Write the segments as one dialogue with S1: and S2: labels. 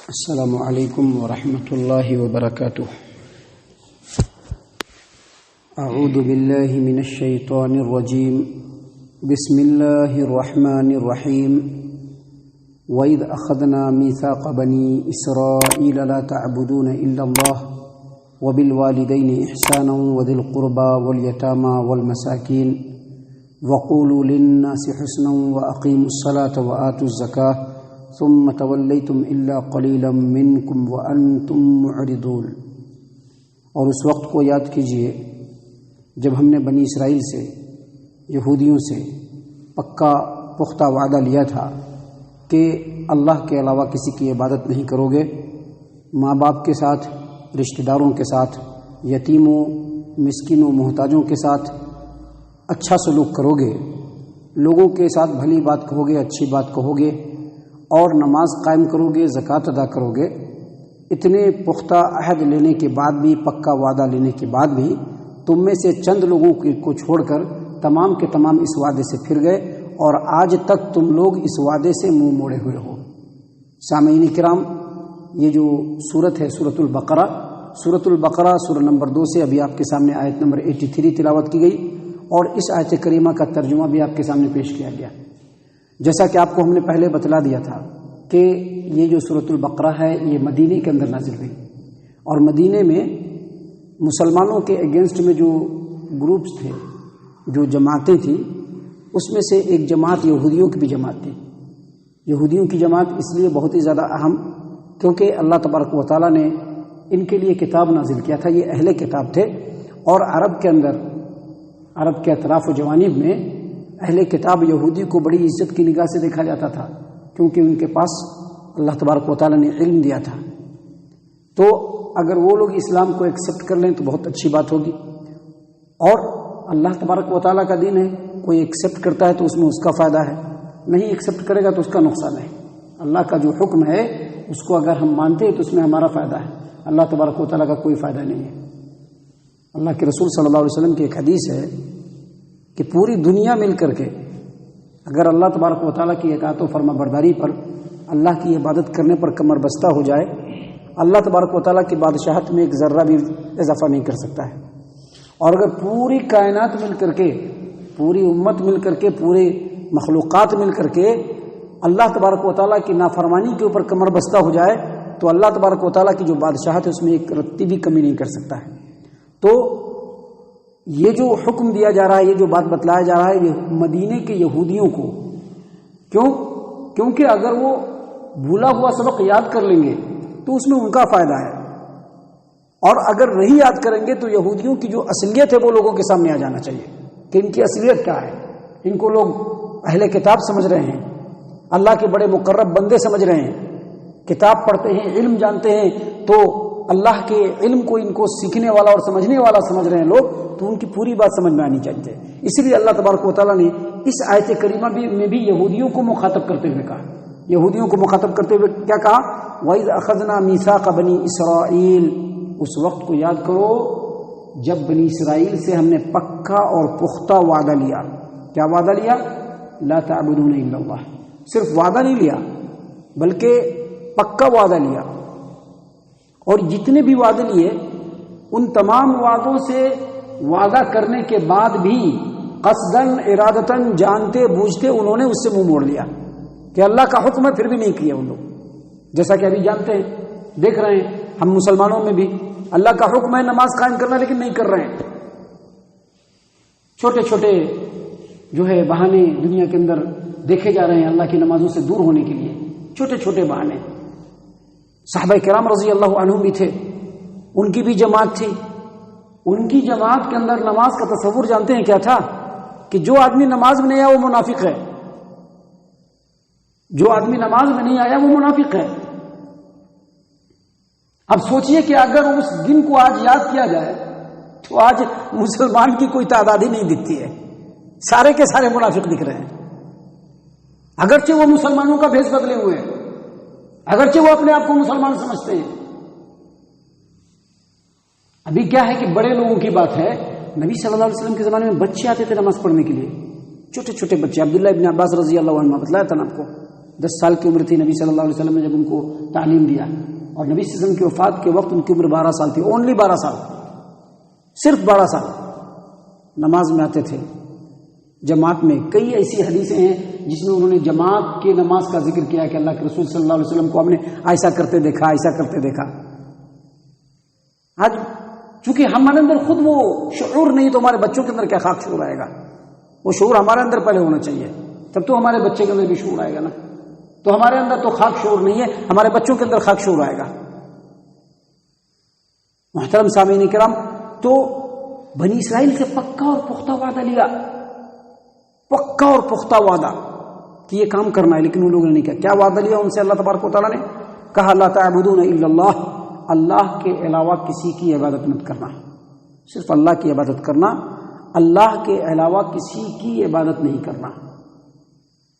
S1: السلام علیکم ورحمۃ اللہ وبرکاتہ۔ اعوذ باللہ من الشیطان الرجیم، بسم اللہ الرحمن الرحیم۔ وَإِذْ أَخَذْنَا مِيثَاقَ بَنِي إِسْرَائِيلَ لَا تَعْبُدُونَ إِلَّا اللَّهَ وَبِالْوَالِدَيْنِ إِحْسَانًا وَذِي الْقُرْبَى وَالْيَتَامَى وَالْمَسَاكِينِ وَقُولُوا لِلنَّاسِ حُسْنًا وَأَقِيمُوا الصَّلَاةَ وَآتُوا الزَّكَاةَ ثم تولیتم الا قلیلا منکم وانتم معرضون۔ اور اس وقت کو یاد کیجئے جب ہم نے بنی اسرائیل سے، یہودیوں سے پکا پختہ وعدہ لیا تھا کہ اللہ کے علاوہ کسی کی عبادت نہیں کرو گے، ماں باپ کے ساتھ، رشتہ داروں کے ساتھ، یتیموں، مسکینوں، محتاجوں کے ساتھ اچھا سلوک کرو گے، لوگوں کے ساتھ بھلی بات کہو گے، اچھی بات کہو گے، اور نماز قائم کرو گے، زکوٰۃ ادا کرو گے۔ اتنے پختہ عہد لینے کے بعد بھی، پکا وعدہ لینے کے بعد بھی تم میں سے چند لوگوں کو چھوڑ کر تمام کے تمام اس وعدے سے پھر گئے، اور آج تک تم لوگ اس وعدے سے منہ موڑے ہوئے ہو۔ سامعین کرام، یہ جو سورت ہے سورۃ البقرہ سورہ نمبر 2 سے ابھی آپ کے سامنے آیت نمبر 83 تلاوت کی گئی، اور اس آیت کریمہ کا ترجمہ بھی آپ کے سامنے پیش کیا گیا۔ جیسا کہ آپ کو ہم نے پہلے بتلا دیا تھا کہ یہ جو سورۃ البقرہ ہے یہ مدینے کے اندر نازل ہوئی، اور مدینے میں مسلمانوں کے اگینسٹ میں جو گروپس تھے، جو جماعتیں تھیں، اس میں سے ایک جماعت یہودیوں کی بھی جماعت تھی۔ یہودیوں کی جماعت اس لیے بہت ہی زیادہ اہم کیونکہ اللہ تبارک و تعالیٰ نے ان کے لیے کتاب نازل کیا تھا، یہ اہل کتاب تھے، اور عرب کے اندر، عرب کے اطراف و جوانب میں اہل کتاب یہودی کو بڑی عزت کی نگاہ سے دیکھا جاتا تھا، کیونکہ ان کے پاس اللہ تبارک و تعالیٰ نے علم دیا تھا۔ تو اگر وہ لوگ اسلام کو ایکسیپٹ کر لیں تو بہت اچھی بات ہوگی، اور اللہ تبارک و تعالیٰ کا دین ہے، کوئی ایکسیپٹ کرتا ہے تو اس میں اس کا فائدہ ہے، نہیں ایکسیپٹ کرے گا تو اس کا نقصان ہے۔ اللہ کا جو حکم ہے اس کو اگر ہم مانتے ہیں تو اس میں ہمارا فائدہ ہے، اللہ تبارک و تعالیٰ کا کوئی فائدہ نہیں ہے۔ اللہ کے رسول صلی اللہ علیہ وسلم کی ایک حدیث ہے کہ پوری دنیا مل کر کے اگر اللہ تبارک و تعالیٰ کی اطاعت و فرما برداری پر، اللہ کی عبادت کرنے پر کمر بستہ ہو جائے، اللہ تبارک و تعالیٰ کی بادشاہت میں ایک ذرہ بھی اضافہ نہیں کر سکتا ہے۔ اور اگر پوری کائنات مل کر کے، پوری امت مل کر کے، پورے مخلوقات مل کر کے اللہ تبارک و تعالیٰ کی نافرمانی کے اوپر کمر بستہ ہو جائے تو اللہ تبارک و تعالیٰ کی جو بادشاہت ہے اس میں ایک رتی بھی کمی نہیں کر سکتا ہے۔ تو یہ جو حکم دیا جا رہا ہے، یہ جو بات بتلایا جا رہا ہے، یہ مدینے کے یہودیوں کو، کیونکہ اگر وہ بھولا ہوا سبق یاد کر لیں گے تو اس میں ان کا فائدہ ہے، اور اگر نہیں یاد کریں گے تو یہودیوں کی جو اصلیت ہے وہ لوگوں کے سامنے آ جانا چاہیے کہ ان کی اصلیت کیا ہے۔ ان کو لوگ اہل کتاب سمجھ رہے ہیں، اللہ کے بڑے مقرب بندے سمجھ رہے ہیں، کتاب پڑھتے ہیں، علم جانتے ہیں، تو اللہ کے علم کو ان کو سیکھنے والا اور سمجھنے والا سمجھ رہے ہیں لوگ، تو ان کی پوری بات سمجھ میں آنی چاہیے۔ اس لیے اللہ تبارک و تعالیٰ نے اس آیت کریمہ میں بھی یہودیوں کو مخاطب کرتے ہوئے کہا، یہودیوں کو مخاطب کرتے ہوئے کیا کہا؟ وَإِذْ أَخَذْنَا مِيثَاقَ بَنِي إِسْرَائِيلَ۔ اس وقت کو یاد کرو جب بنی اسرائیل سے ہم نے پکا اور پختہ وعدہ لیا۔ کیا وعدہ لیا؟ لا تعبدون الا اللہ۔ صرف وعدہ نہیں لیا بلکہ پکا وعدہ لیا، اور جتنے بھی وعدے لیے ان تمام وعدوں سے وعدہ کرنے کے بعد بھی قصداً، ارادتاً، جانتے بوجھتے انہوں نے اس سے منہ موڑ لیا کہ اللہ کا حکم ہے پھر بھی نہیں کیا ان لوگ۔ جیسا کہ ابھی جانتے ہیں، دیکھ رہے ہیں ہم مسلمانوں میں بھی اللہ کا حکم ہے نماز قائم کرنا، لیکن نہیں کر رہے ہیں۔ چھوٹے چھوٹے جو ہے بہانے دنیا کے اندر دیکھے جا رہے ہیں اللہ کی نمازوں سے دور ہونے کے لیے، چھوٹے چھوٹے بہانے۔ صحابہ کرام رضی اللہ عنہم بھی تھے، ان کی بھی جماعت تھی، ان کی جماعت کے اندر نماز کا تصور جانتے ہیں کیا تھا؟ کہ جو آدمی نماز میں نہیں آیا وہ منافق ہے، جو آدمی نماز میں نہیں آیا وہ منافق ہے۔ اب سوچئے کہ اگر اس دن کو آج یاد کیا جائے تو آج مسلمان کی کوئی تعداد ہی نہیں دکھتی ہے، سارے کے سارے منافق دکھ رہے ہیں، اگرچہ وہ مسلمانوں کا بھیس بدلے ہوئے ہیں، اگرچہ وہ اپنے آپ کو مسلمان سمجھتے ہیں۔ ابھی کیا ہے کہ بڑے لوگوں کی بات ہے، نبی صلی اللہ علیہ وسلم کے زمانے میں بچے آتے تھے نماز پڑھنے کے لیے، چھوٹے چھوٹے بچے، عبداللہ ابن عباس رضی اللہ عنہ، بتلایا تھا نا آپ کو، 10 سال کی عمر تھی نبی صلی اللہ علیہ وسلم نے جب ان کو تعلیم دیا، اور نبی صلی اللہ علیہ وسلم کی وفات کے وقت ان کی عمر 12 سال تھی، اونلی 12 سال، صرف 12 سال۔ نماز میں آتے تھے جماعت میں۔ کئی ایسی حدیثیں ہیں جس میں انہوں نے جماعت کے نماز کا ذکر کیا کہ اللہ کے رسول صلی اللہ علیہ وسلم کو ہم نے ایسا کرتے دیکھا، ایسا کرتے دیکھا۔ آج چونکہ ہمارے اندر خود وہ شعور نہیں تو ہمارے بچوں کے اندر کیا خاک شعور آئے گا؟ وہ شعور ہمارے اندر پہلے ہونا چاہیے، تب تو ہمارے بچے کے اندر بھی شعور آئے گا نا۔ تو ہمارے اندر تو خاک شعور نہیں ہے، ہمارے بچوں کے اندر خاک شعور آئے گا۔ محترم سامعین کرام، تو بنی اسرائیل سے پکا اور پختہ وعدہ لیا، پکا اور پختہ وعدہ کہ یہ کام کرنا ہے، لیکن ان لوگوں نے نہیں کیا۔ کیا وعدہ لیا ان سے اللہ تبارک و تعالیٰ نے؟ کہا لا تعبدون الا اللہ، اللہ کے علاوہ کسی کی عبادت مت کرنا، صرف اللہ کی عبادت کرنا، اللہ کے علاوہ کسی کی عبادت نہیں کرنا۔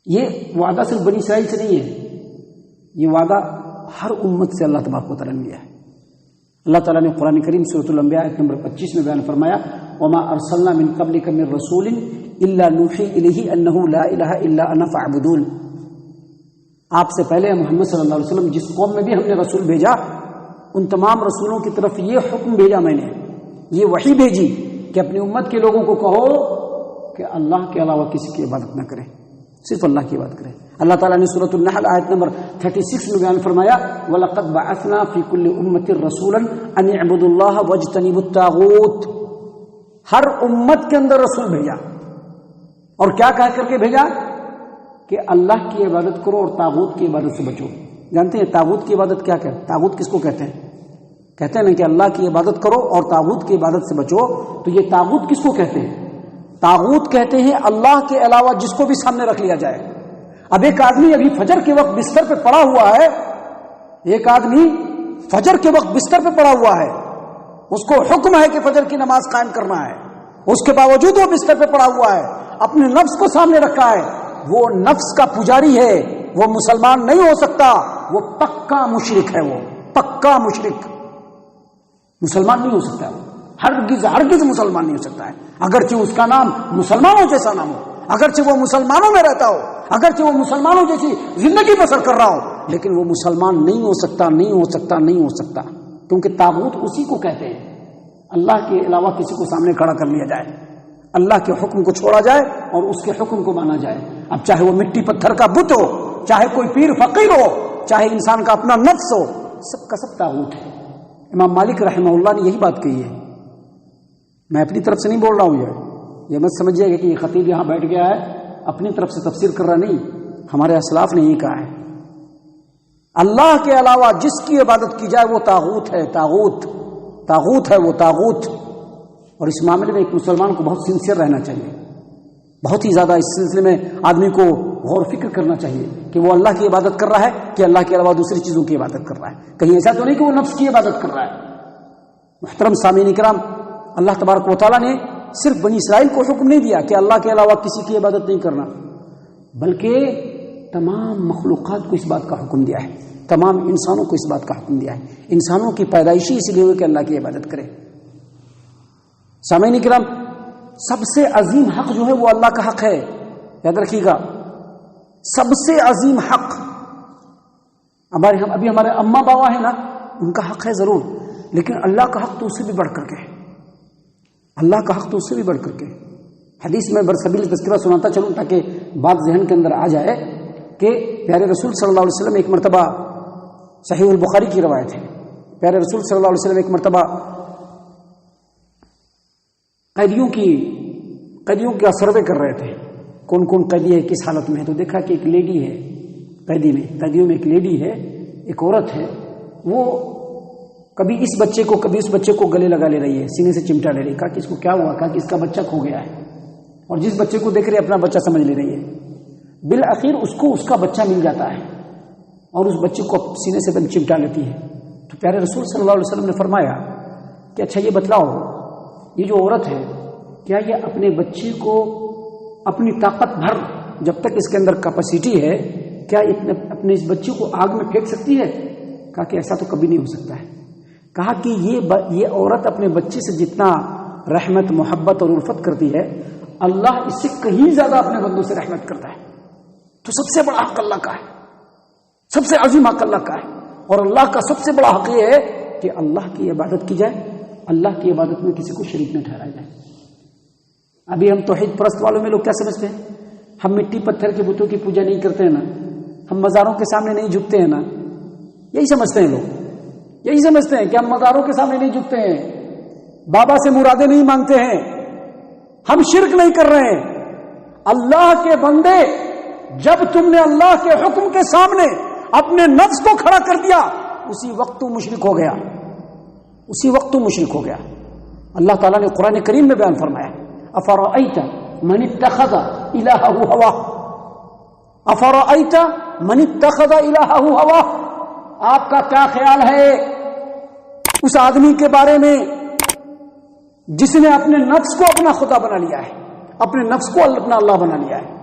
S1: یہ وعدہ صرف بنی اسرائیل سے نہیں ہے، یہ وعدہ ہر امت سے اللہ تبارک و تعالیٰ نے لیا ہے۔ اللہ تعالیٰ نے قرآن کریم سورۃ الانبیاء آیت نمبر 25 میں بیان فرمایا وما ارسلنا من قبلک من رسول الا نوحی الیہ انہ لا الہ الا انا فاعبدون۔ آپ سے پہلے محمد صلی اللہ علیہ وسلم جس قوم میں بھی ہم نے رسول بھیجا، ان تمام رسولوں کی طرف یہ حکم بھیجا، میں نے یہ وحی بھیجی کہ اپنی امت کے لوگوں کو کہو کہ اللہ کے علاوہ کسی کی عبادت نہ کریں، صرف اللہ کی عبادت کریں۔ اللہ تعالیٰ نے سورۃ النحل آیت نمبر 36 میں بیان فرمایا وَلَقَدْ بَعَثْنَا فِي كُلِّ أُمَّةٍ رَسُولًا أَنِ اعْبُدُوا اللَّهَ وَاجْتَنِبُوا الطَّاغُوتَ۔ ہر امت کے اندر رسول بھیجا، اور کیا کہہ کر کے بھیجا کہ اللہ کی عبادت کرو اور طاغوت کی عبادت سے بچو۔ جانتے ہیں طاغوت کی عبادت کیا کہتے ہیں؟ طاغوت کس کو کہتے ہیں؟ کہتے ہیں نا کہ اللہ کی عبادت کرو اور طاغوت کی عبادت سے بچو، تو یہ طاغوت کس کو کہتے ہیں؟ طاغوت کہتے ہیں اللہ کے علاوہ جس کو بھی سامنے رکھ لیا جائے۔ اب ایک آدمی ابھی فجر کے وقت بستر پہ پڑا ہوا ہے، ایک آدمی فجر کے وقت بستر پہ پڑا ہوا ہے، اس کو حکم ہے کہ فجر کی نماز قائم کرنا ہے، اس کے باوجود وہ بستر پہ پڑا ہوا ہے، اپنے نفس کو سامنے رکھا ہے، وہ نفس کا پجاری ہے، وہ مسلمان نہیں ہو سکتا، وہ پکا مشرک ہے، وہ پکا مشرک، مسلمان نہیں ہو سکتا، وہ ہرگز مسلمان نہیں ہو سکتا ہے، اگرچہ اس کا نام مسلمانوں جیسا نام ہو، اگرچہ وہ مسلمانوں میں رہتا ہو، اگرچہ وہ مسلمانوں جیسی زندگی بسر کر رہا ہو، لیکن وہ مسلمان نہیں ہو سکتا، نہیں ہو سکتا، نہیں ہو سکتا، کیونکہ طاغوت اسی کو کہتے ہیں اللہ کے علاوہ کسی کو سامنے کھڑا کر لیا جائے، اللہ کے حکم کو چھوڑا جائے اور اس کے حکم کو مانا جائے، اب چاہے وہ مٹی پتھر کا بت ہو، چاہے کوئی پیر فقیر ہو، چاہے انسان کا اپنا نفس ہو، سب کا سب طاغوت ہے۔ امام مالک رحمہ اللہ نے یہی بات کہی ہے، میں اپنی طرف سے نہیں بول رہا ہوں، یہ مت سمجھیے گا کہ یہ خطیب یہاں بیٹھ گیا ہے اپنی طرف سے تفسیر کر رہا، نہیں، ہمارے اسلاف نے یہی کہا ہے، اللہ کے علاوہ جس کی عبادت کی جائے وہ طاغوت ہے، طاغوت ہے وہ طاغوت۔ اور اس معاملے میں ایک مسلمان کو بہت سنسیئر رہنا چاہیے، بہت ہی زیادہ اس سلسلے میں آدمی کو غور فکر کرنا چاہیے کہ وہ اللہ کی عبادت کر رہا ہے کہ اللہ کے علاوہ دوسری چیزوں کی عبادت کر رہا ہے، کہیں ایسا تو نہیں کہ وہ نفس کی عبادت کر رہا ہے۔ محترم سامعین کرام، اللہ تبارک و تعالیٰ نے صرف بنی اسرائیل کو حکم نہیں دیا کہ اللہ کے علاوہ کسی کی عبادت نہیں کرنا، بلکہ تمام مخلوقات کو اس بات کا حکم دیا ہے، تمام انسانوں کو اس بات کا حکم دیا ہے۔ انسانوں کی پیدائشی اس لیے ہوئی کہ اللہ کی عبادت کرے۔ سامعین کرام، سب سے عظیم حق جو ہے وہ اللہ کا حق ہے، یاد رکھیے گا، سب سے عظیم حق۔ ابھی ہمارے اماں بابا ہیں نا، ان کا حق ہے ضرور، لیکن اللہ کا حق تو اس سے بھی بڑھ کر کے ہے، اللہ کا حق تو اس سے بھی بڑھ کر کے۔ حدیث میں برسبیل تذکرہ سناتا چلوں تاکہ بات ذہن کے اندر آ جائے کہ پیارے رسول صلی اللہ علیہ وسلم ایک مرتبہ، صحیح البخاری کی روایت ہے، پیارے رسول صلی اللہ علیہ وسلم ایک مرتبہ قیدیوں کا سروے کر رہے تھے، کون کون قیدی ہے، کس حالت میں ہے، تو دیکھا کہ ایک لیڈی ہے قیدیوں میں ایک لیڈی ہے، ایک عورت ہے، وہ کبھی اس بچے کو کبھی اس بچے کو گلے لگا لے رہی ہے، سینے سے چمٹا لے رہی ہے، کہا کہ اس کو کیا ہوا، کہا کہ اس کا بچہ کھو گیا ہے، اور جس بچے کو دیکھ رہے اپنا بچہ سمجھ لے رہی ہے، بالآخر اس کو اس کا بچہ مل جاتا ہے اور اس بچے کو سینے سے دم چمٹا لیتی ہے۔ تو پیارے رسول صلی اللہ علیہ وسلم نے فرمایا کہ اچھا یہ بتلاؤ، یہ جو عورت ہے کیا یہ اپنے بچے کو اپنی طاقت بھر، جب تک اس کے اندر کیپیسٹی ہے، کیا اپنے اس بچے کو آگ میں پھینک سکتی ہے؟ کہا کہ ایسا تو کبھی نہیں ہو سکتا ہے۔ کہا کہ یہ عورت اپنے بچے سے جتنا رحمت، محبت اور الفت کرتی ہے، اللہ اس سے کہیں زیادہ اپنے بندوں سے رحمت کرتا ہے۔ تو سب سے بڑا حق اللہ کا ہے، سب سے عظیم حق اللہ کا ہے، اور اللہ کا سب سے بڑا حق یہ ہے کہ اللہ کی عبادت کی جائے، اللہ کی عبادت میں کسی کو شریک نہ ٹھہرایا جائے۔ ابھی ہم توحید پرست والوں میں لوگ کیا سمجھتے ہیں؟ ہم مٹی پتھر کے بتوں کی پوجا نہیں کرتے ہیں نا، ہم مزاروں کے سامنے نہیں جھکتے ہیں نا، یہی سمجھتے ہیں لوگ، یہی سمجھتے ہیں کہ ہم مزاروں کے سامنے نہیں جھکتے ہیں، بابا سے مرادیں نہیں مانگتے ہیں، ہم شرک نہیں کر رہے ہیں۔ اللہ کے بندے، جب تم نے اللہ کے حکم کے سامنے اپنے نفس کو کھڑا کر دیا، اسی وقت تو مشرک ہو گیا، اسی وقت تو مشرک ہو گیا۔ اللہ تعالیٰ نے قرآن کریم میں بیان فرمایا، افرأیت من اتخذ الہہ ہواہ، افرأیت من اتخذ الہہ ہواہ، آپ کا کیا خیال ہے اس آدمی کے بارے میں جس نے اپنے نفس کو اپنا خدا بنا لیا ہے، اپنے نفس کو اپنا اللہ بنا لیا ہے؟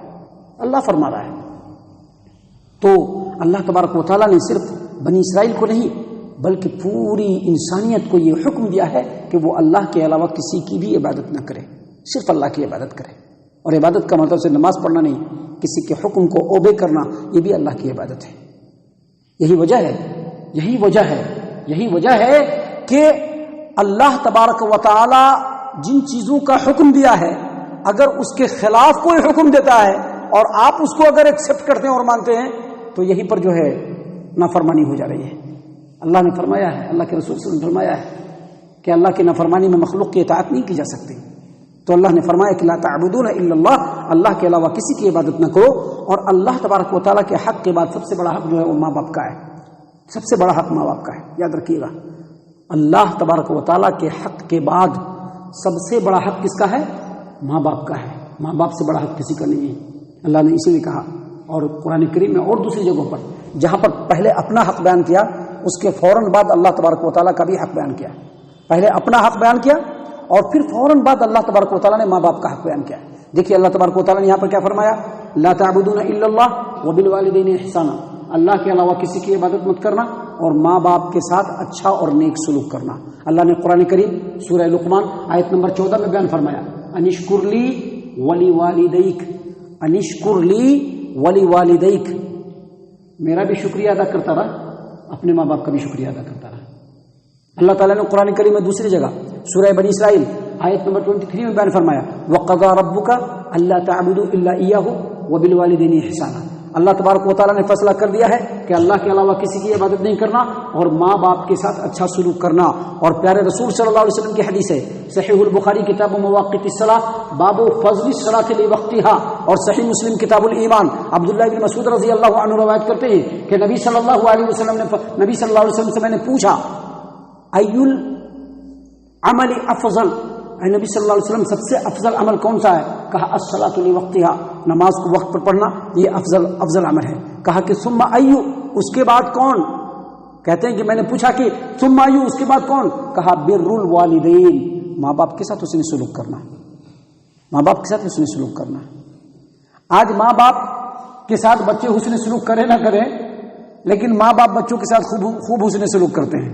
S1: اللہ فرما رہا ہے۔ تو اللہ تبارک و تعالیٰ نے صرف بنی اسرائیل کو نہیں بلکہ پوری انسانیت کو یہ حکم دیا ہے کہ وہ اللہ کے علاوہ کسی کی بھی عبادت نہ کرے، صرف اللہ کی عبادت کرے۔ اور عبادت کا مطلب صرف نماز پڑھنا نہیں، کسی کے حکم کو اوبے کرنا، یہ بھی اللہ کی عبادت ہے۔ یہی وجہ ہے، یہی وجہ ہے، یہی وجہ ہے کہ اللہ تبارک و تعالی جن چیزوں کا حکم دیا ہے، اگر اس کے خلاف کوئی حکم دیتا ہے اور آپ اس کو اگر ایکسپٹ کرتے ہیں اور مانتے ہیں تو یہیں پر جو ہے نافرمانی ہو جا رہی ہے۔ اللہ نے فرمایا ہے، اللہ کے رسول صلی اللہ علیہ وسلم نے فرمایا ہے کہ اللہ کی نافرمانی میں مخلوق کی اطاعت نہیں کی جا سکتی۔ تو اللہ نے فرمایا کہ لا تعبدون الا اللہ، اللہ کے علاوہ کسی کی عبادت نہ کرو۔ اور اللہ تبارک و تعالیٰ کے حق کے بعد سب سے بڑا حق جو ہے وہ ماں باپ کا ہے، سب سے بڑا حق ماں باپ کا ہے، یاد رکھیے گا۔ اللہ تبارک و تعالیٰ کے حق کے بعد سب سے بڑا حق کس کا ہے؟ ماں باپ کا ہے۔ ماں باپ سے بڑا حق کسی کا نہیں ہے۔ اللہ نے اسی لیے کہا، اور قرآن کریم میں اور دوسری جگہوں پر جہاں پر پہلے اپنا حق بیان کیا، اس کے فوراً بعد اللہ تبارک و تعالیٰ کا بھی حق بیان کیا۔ پہلے اپنا حق بیان کیا اور پھر فوراً بعد اللہ تبارک و تعالیٰ نے ماں باپ کا حق بیان کیا۔ دیکھیے اللہ تبارک و تعالیٰ نے یہاں پر کیا فرمایا، لا تعبدون الا اللہ وبالوالدین احسانا، اللہ کے علاوہ کسی کی عبادت مت کرنا اور ماں باپ کے ساتھ اچھا اور نیک سلوک کرنا۔ اللہ نے قرآن کریم سورہ لقمان آیت نمبر 14 میں بیان فرمایا، انشکر لی ولی والدیک، انشکر لی ولی والدیک، میرا بھی شکریہ ادا کرتا رہا، اپنے ماں باپ کا بھی شکریہ ادا کرتا رہا۔ اللہ تعالیٰ نے قرآن کریم میں دوسری جگہ سورہ بنی اسرائیل آیت نمبر 23 میں بیان فرمایا، وَقَضَىٰ رَبُّكَ أَلَّا تَعْبُدُوا إِلَّا إِيَّاهُ وَبِالْوَالِدَيْنِ إِحْسَانًا، اللہ تبارک و تعالیٰ نے فیصلہ کر دیا ہے کہ اللہ کے علاوہ کسی کی عبادت نہیں کرنا اور ماں باپ کے ساتھ اچھا سلوک کرنا۔ اور پیارے رسول صلی اللہ علیہ وسلم کی حدیث ہے، صحیح البخاری کتاب مواقیت الصلاۃ باب فضل الصلاۃ لوقتها، اور صحیح مسلم کتاب الایمان عبداللہ بن مسعود رضی اللہ عنہ روایت کرتے ہیں کہ نبی صلی اللہ علیہ وسلم سے میں نے پوچھا، ای العمل افضل، اے نبی صلی اللہ علیہ وسلم سب سے افضل عمل کون سا ہے؟ کہا الصلاۃ لوقتها، نماز کو وقت پر پڑھنا یہ افضل عمل ہے۔ کہا کہ ثم ایو، اس کے بعد کون؟ کہتے ہیں کہ میں نے پوچھا کہ ثم ایو، اس کے بعد کون؟ کہا بر الوالدین، ماں باپ کے ساتھ حسن سلوک کرنا، ماں باپ کے ساتھ حسن سلوک کرنا۔ آج ماں باپ کے ساتھ بچے حسن سلوک کرے نہ کریں، لیکن ماں باپ بچوں کے ساتھ خوب حسن سلوک کرتے ہیں،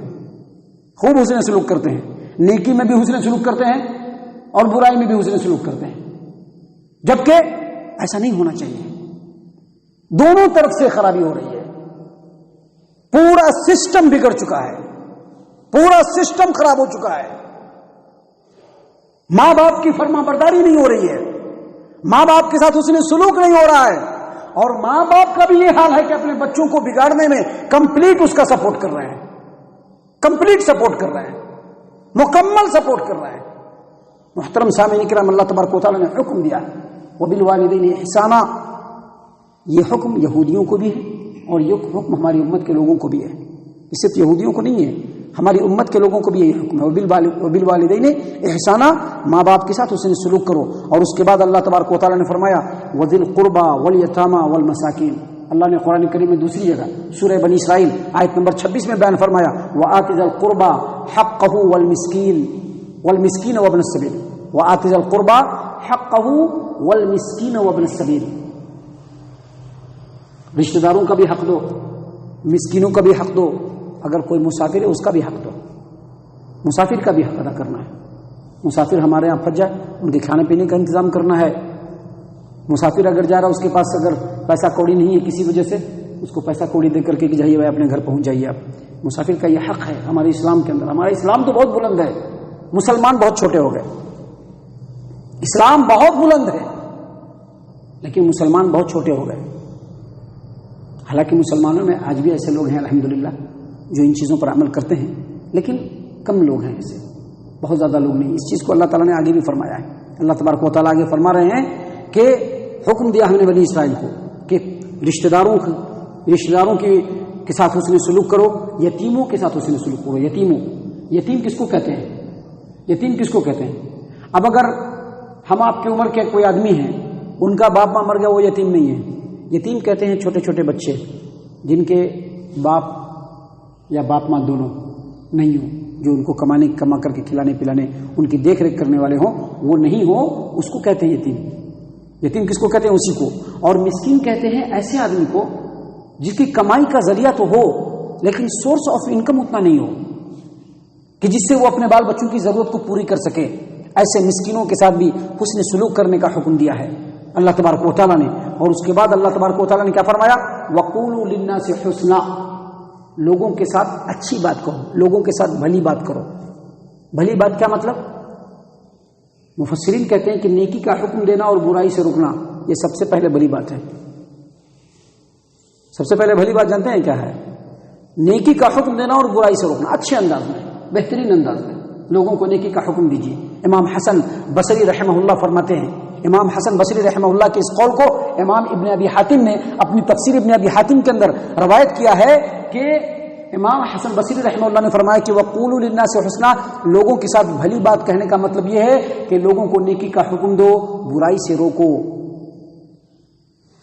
S1: خوب حسن سلوک کرتے ہیں، نیکی میں بھی حسن سلوک کرتے ہیں اور برائی میں بھی حسن سلوک کرتے ہیں، جبکہ ایسا نہیں ہونا چاہیے۔ دونوں طرف سے خرابی ہو رہی ہے، پورا سسٹم بگڑ چکا ہے، پورا سسٹم خراب ہو چکا ہے۔ ماں باپ کی فرما برداری نہیں ہو رہی ہے، ماں باپ کے ساتھ حسن سلوک نہیں ہو رہا ہے، اور ماں باپ کا بھی یہ حال ہے کہ اپنے بچوں کو بگاڑنے میں کمپلیٹ اس کا سپورٹ کر رہے ہیں، کمپلیٹ سپورٹ کر رہے ہیں، مکمل سپورٹ کر رہے ہیں۔ محترم سامعین کرام، اللہ تبارک و تعالیٰ نے حکم دیا وبالوالدین احسانا، یہ حکم یہودیوں کو بھی ہے اور یہ حکم ہماری امت کے لوگوں کو بھی ہے، یہ صرف یہودیوں کو نہیں ہے، ہماری امت کے لوگوں کو بھی یہی حکم ہے، وبالوالدین احسانا، ماں باپ کے ساتھ حسن سلوک کرو۔ اور اس کے بعد اللہ تبارک و تعالیٰ نے فرمایا وذی القربى والیتامى والمساکین، اللہ نے قرآن کریم میں دوسری جگہ سورہ بنی اسرائیل آیت نمبر 26 میں بیان فرمایا وآت ذی القربى حقہ والمسکین وابن السبیل، وآت ذی القربى حقہ والمسکین وابن السبیل، رشتہ داروں کا بھی حق دو، مسکینوں کا بھی حق دو، اگر کوئی مسافر ہے اس کا بھی حق دو، مسافر کا بھی حق ادا کرنا ہے۔ مسافر ہمارے یہاں پھنس جائے، ان کے کھانے پینے کا انتظام کرنا ہے۔ مسافر اگر جا رہا ہے، اس کے پاس اگر پیسہ کوڑی نہیں ہے کسی وجہ سے، اس کو پیسہ کوڑی دے کر کے کہ جائیے بھائی اپنے گھر پہنچ جائیے. آپ مسافر کا یہ حق ہے ہمارے اسلام کے اندر. ہمارا اسلام تو بہت بلند ہے, مسلمان بہت چھوٹے ہو گئے. اسلام بہت بلند ہے لیکن مسلمان بہت چھوٹے ہو گئے. حالانکہ مسلمانوں میں آج بھی ایسے لوگ ہیں الحمدللہ جو ان چیزوں پر عمل کرتے ہیں, لیکن کم لوگ ہیں ایسے, بہت زیادہ لوگ نہیں. اس چیز کو اللہ تعالیٰ نے آگے بھی فرمایا ہے. اللہ تبارک و تعالیٰ آگے فرما رہے ہیں کہ حکم دیا ہم نے بنی اسرائیل کو کہ رشتہ داروں کے ساتھ حسن سلوک کرو, یتیموں کے ساتھ حسن سلوک کرو. یتیم کس کو کہتے ہیں؟ یتیم کس کو کہتے ہیں؟ اب اگر ہم آپ کی عمر کے کوئی آدمی ہیں, ان کا باپ ماں مر گیا, وہ یتیم نہیں ہے. یتیم کہتے ہیں چھوٹے چھوٹے بچے جن کے باپ یا باپ ماں دونوں نہیں ہوں, جو ان کو کما کر کے کھلانے پلانے ان کی دیکھ ریکھ کرنے والے ہوں, وہ نہیں ہو, اس کو کہتے ہیں یتیم. یتیم کس کو کہتے ہیں؟ اسی کو. اور مسکین کہتے ہیں ایسے آدمی کو جس کی کمائی کا ذریعہ تو ہو لیکن سورس آف انکم اتنا نہیں ہو کہ جس سے وہ اپنے بال بچوں کی ضرورت کو پوری کر سکے. ایسے مسکینوں کے ساتھ بھی حسن سلوک کرنے کا حکم دیا ہے اللہ تبارک و تعالیٰ نے. اور اس کے بعد اللہ تبارک و تعالیٰ نے کیا فرمایا؟ وَقُولُوا لِلنَّاسِ حُسْنًا, لوگوں کے ساتھ اچھی بات کہو, لوگوں کے ساتھ بھلی بات کرو. بھلی بات کیا مطلب؟ مفسرین کہتے ہیں کہ نیکی کا حکم دینا اور برائی سے رکنا یہ سب سے پہلے بڑی بات ہے. سب سے پہلے بھلی بات جانتے ہیں کیا ہے؟ نیکی کا حکم دینا اور برائی سے روکنا, اچھے انداز میں, بہترین انداز میں لوگوں کو نیکی کا حکم دیجیے. امام حسن بصری رحمہ اللہ فرماتے ہیں, امام حسن بصری رحمہ اللہ کے اس قول کو امام ابن ابی حاتم نے اپنی تفسیر ابن ابی حاتم کے اندر روایت کیا ہے کہ امام حسن بصری رحمہ اللہ نے فرمایا کہ وَقُولُوا لِلنَّاسِ حُسْنًا, لوگوں کے ساتھ بھلی بات کہنے کا مطلب یہ ہے کہ لوگوں کو نیکی کا حکم دو, برائی سے روکو,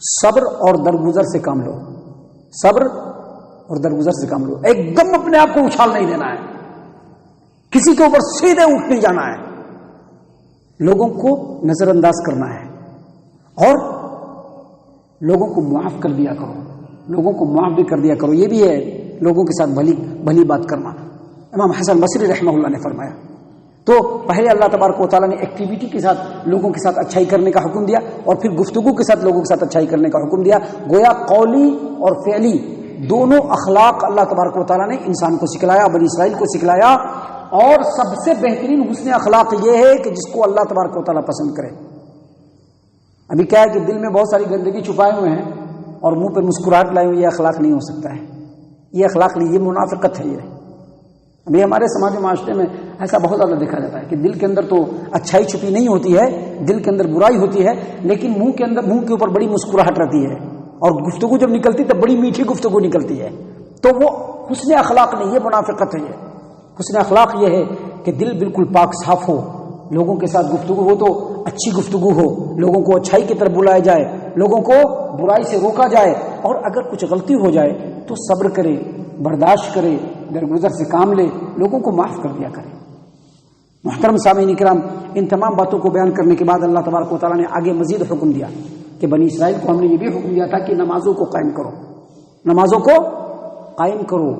S1: صبر اور درگزر سے کام لو. صبر اور درگزر سے کام لو. ایک دم اپنے آپ کو اچھال نہیں دینا ہے, کسی کے اوپر سیدھے اٹھ نہیں جانا ہے, لوگوں کو نظر انداز کرنا ہے اور لوگوں کو معاف کر دیا کرو, لوگوں کو معاف بھی کر دیا کرو. یہ بھی ہے لوگوں کے ساتھ بھلی بات کرنا. امام حسن بصری رحمہ اللہ نے فرمایا. تو پہلے اللہ تبارک و تعالیٰ نے ایکٹیویٹی کے ساتھ لوگوں کے ساتھ اچھائی کرنے کا حکم دیا اور پھر گفتگو کے ساتھ لوگوں کے ساتھ اچھائی کرنے کا حکم دیا. گویا قولی اور فعلی دونوں اخلاق اللہ تبارک و تعالیٰ نے انسان کو سکھلایا, بنی اسرائیل کو سکھلایا. اور سب سے بہترین حسن اخلاق یہ ہے کہ جس کو اللہ تبارک و تعالیٰ پسند کرے. ابھی کیا ہے کہ دل میں بہت ساری گندگی چھپائے ہوئے ہیں اور منہ پہ مسکراہٹ لائے ہوئے, یہ اخلاق نہیں ہو سکتا ہے, یہ اخلاق نہیں, یہ منافقت ہے. یہ ابھی ہمارے سماج و معاشرے میں ایسا بہت زیادہ دیکھا جاتا ہے کہ دل کے اندر تو اچھائی چھپی نہیں ہوتی ہے, دل کے اندر برائی ہوتی ہے, لیکن منہ کے اوپر بڑی مسکراہٹ رہتی ہے اور گفتگو جب نکلتی تب بڑی میٹھی گفتگو نکلتی ہے. تو وہ حسن اخلاق نہیں, یہ منافقت ہے. یہ حسن اخلاق یہ ہے کہ دل بالکل پاک صاف ہو, لوگوں کے ساتھ گفتگو ہو تو اچھی گفتگو ہو, لوگوں کو اچھائی کی طرف بلایا جائے, لوگوں کو برائی سے روکا جائے, اور اگر کچھ غلطی ہو جائے تو صبر کرے, برداشت کرے, درگزر سے کام لے, لوگوں کو معاف کر دیا کرے. محترم سامعین کرام, ان تمام باتوں کو بیان کرنے کے بعد اللہ تبارک و تعالیٰ نے آگے مزید حکم دیا کہ بنی اسرائیل کو ہم نے یہ بھی حکم دیا تھا کہ نمازوں کو قائم کرو, نمازوں کو قائم کرو.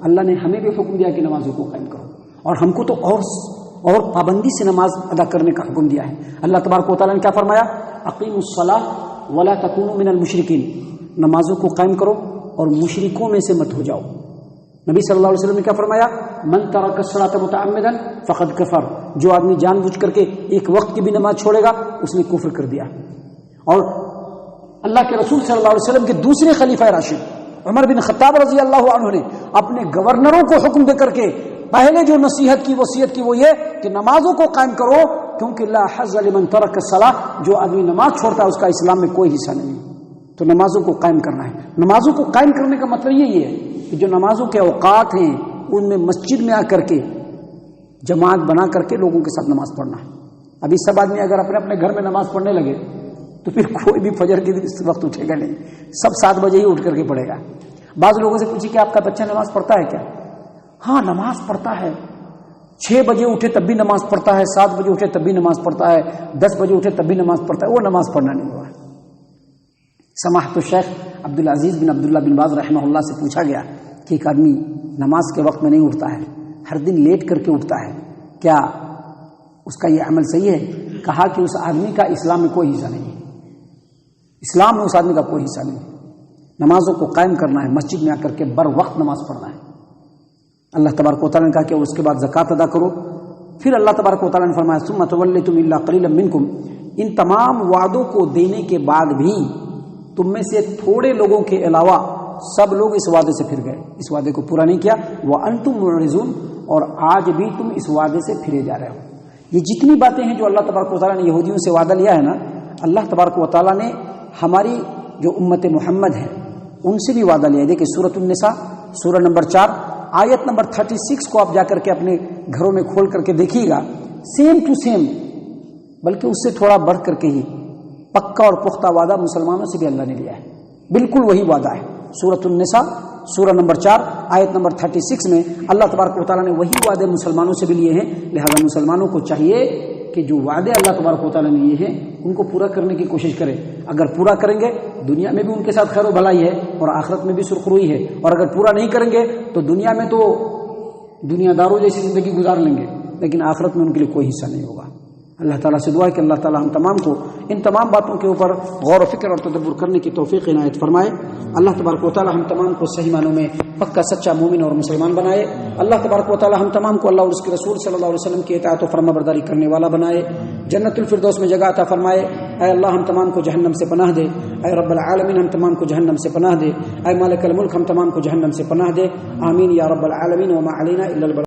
S1: اللہ نے ہمیں بھی حکم دیا کہ نمازوں کو قائم کرو, اور ہم کو تو اور پابندی سے نماز ادا کرنے کا حکم دیا ہے. اللہ تبارک و تعالیٰ نے کیا فرمایا؟ اقیموا الصلاۃ ولا تکونوا من المشرکین, نمازوں کو قائم کرو اور مشرکوں میں سے مت ہو جاؤ. نبی صلی اللہ علیہ وسلم نے کیا فرمایا؟ من ترک الصلاۃ متعمدا فقد کفر, جو آدمی جان بوجھ کر کے ایک وقت کی بھی نماز چھوڑے گا اس نے کفر کر دیا. اور اللہ کے رسول صلی اللہ علیہ وسلم کے دوسرے خلیفہ راشد عمر بن خطاب رضی اللہ عنہ نے اپنے گورنروں کو حکم دے کر کے پہلے جو نصیحت کی, وصیت کی, وہ یہ کہ نمازوں کو قائم کرو, کیونکہ لا حظ لمن ترک الصلاۃ, جو آدمی نماز چھوڑتا ہے اس کا اسلام میں کوئی حصہ نہیں. تو نمازوں کو قائم کرنا ہے. نمازوں کو قائم کرنے کا مطلب یہی ہے کہ جو نمازوں کے اوقات ہیں ان میں مسجد میں آ کر کے جماعت بنا کر کے لوگوں کے ساتھ نماز پڑھنا ہے. ابھی سب آدمی اگر اپنے اپنے گھر میں نماز پڑھنے لگے تو پھر کوئی بھی فجر کے وقت اٹھے گا نہیں, سب 7 بجے ہی اٹھ کر کے پڑھے گا. بعض لوگوں سے پوچھیے کہ آپ کا بچہ نماز پڑھتا ہے کیا؟ ہاں نماز پڑھتا ہے, 6 بجے اٹھے تب بھی نماز پڑھتا ہے, 7 بجے اٹھے تب بھی نماز پڑھتا ہے, 10 بجے اٹھے تب بھی نماز پڑھتا ہے. وہ نماز پڑھنا نہیں ہوا. سماحت الشیخ عبدالعزیز بن عبداللہ بن باز رحمہ اللہ سے پوچھا گیا کہ ایک آدمی نماز کے وقت میں نہیں اٹھتا ہے, ہر دن لیٹ کر کے اٹھتا ہے, کیا اس کا یہ عمل صحیح ہے؟ کہا کہ اس آدمی کا اسلام میں کوئی حصہ نہیں ہے, اسلام میں اس آدمی کا کوئی حصہ نہیں ہے. نمازوں کو قائم کرنا ہے، مسجد میں آ کر کے بر وقت نماز پڑھنا ہے۔ اللہ تبارک و تعالیٰ نے کہا کہ اس کے بعد زکوٰۃ ادا کرو۔ پھر اللہ تبارک و تعالیٰ نے فرمایا ثم تولیتم الا قلیلا منکم، ان تمام وعدوں کو دینے کے بعد بھی تم میں سے تھوڑے لوگوں کے علاوہ سب لوگ اس وعدے سے پھر گئے، اس وعدے کو پورا نہیں کیا۔ وانتم معرضون، اور آج بھی تم اس وعدے سے پھرے جا رہے ہو۔ یہ جتنی باتیں ہیں جو اللہ تبارک و تعالیٰ نے یہودیوں سے وعدہ لیا ہے نا، اللہ تبارک و تعالیٰ نے ہماری جو امت محمد ہے ان سے بھی وعدہ لیا ہے۔ دیکھیں سورۃ النساء سورہ نمبر 4 آیت نمبر 36 کو آپ جا کر کے اپنے گھروں میں کھول کر کے دیکھیے گا، سیم ٹو سیم، بلکہ اس سے تھوڑا بڑھ کر کے ہی پکا اور پختہ وعدہ مسلمانوں سے بھی اللہ نے لیا ہے، بالکل وہی وعدہ ہے۔ سورۃ النساء سورہ نمبر 4 آیت نمبر 36 میں اللہ تبارک و تعالیٰ نے وہی وعدے مسلمانوں سے بھی لیے ہیں، لہذا مسلمانوں کو چاہیے کہ جو وعدے اللہ تبارک و تعالیٰ نے لیے ہیں ان کو پورا کرنے کی کوشش کریں۔ اگر پورا کریں گے دنیا میں بھی ان کے ساتھ خیر و بھلائی ہے اور آخرت میں بھی سرخروئی ہے، اور اگر پورا نہیں کریں گے تو دنیا میں تو دنیا داروں جیسی زندگی گزار لیں گے، لیکن آخرت میں ان کے لیے کوئی حصہ نہیں ہوگا۔ اللہ تعالیٰ سے دعا ہے کہ اللہ تعالیٰ ہم تمام کو ان تمام باتوں کے اوپر غور و فکر اور تدبر کرنے کی توفیق عنایت فرمائے۔ اللہ تبارک و تعالیٰ ہم تمام کو صحیح معنوں میں پکا سچا مومن اور مسلمان بنائے۔ اللہ تبارک و تعالیٰ ہم تمام کو اللہ اور اس کے رسول صلی اللہ علیہ وسلم کی اطاعت و فرما برداری کرنے والا بنائے، جنت الفردوس میں جگہ عطا فرمائے۔ اے اللہ ہم تمام کو جہنم سے پناہ دے، اے رب العالمین ہم تمام کو جہنم سے پناہ دے، اے مالک الملک ہم تمام کو جہنم سے پناہ دے، آمین یا رب العالمین۔ وما علینا الا